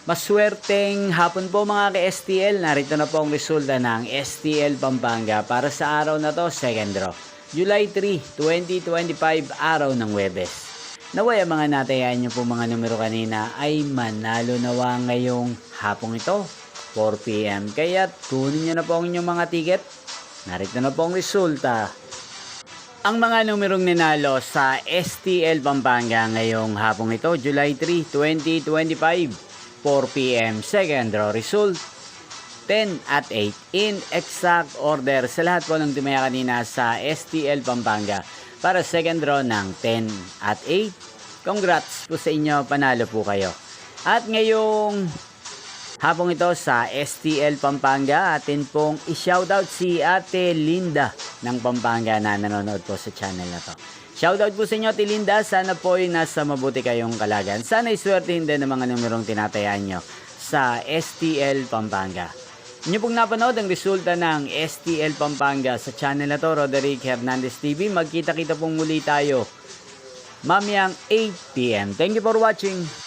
Maswerteng hapon po mga ka-STL. Narito na po ang resulta ng STL Pampanga para sa araw na to, second draw. July 3, 2025, araw ng Huwebes. Naway ang mga natayan nyo po mga numero kanina ay manalo nawa ngayong hapong ito, 4 PM. Kaya kunin nyo na po ang inyong mga ticket. Narito na po ang resulta. Ang mga numerong ninalo sa STL Pampanga ngayong hapong ito, July 3, 2025. 4 PM, second draw result 10 at 8 in exact order sa lahat po ng tumaya kanina sa STL Pampanga para second draw ng 10 at 8. Congrats po sa inyo, panalo po kayo. At ngayong hapong ito sa STL Pampanga, atin pong i-shoutout si Ate Linda ng Pampanga na nanonood po sa channel na to. Shoutout po sa inyo, Ate Linda. Sana po ay nasa mabuti kayong kalagayan. Sana iswertein din ng mga numerong tinatayaan nyo sa STL Pampanga. Inyo pong napanood ang resulta ng STL Pampanga sa channel na to, Roderick Hernandez TV. Magkita-kita pong muli tayo mamayang 8 PM. Thank you for watching.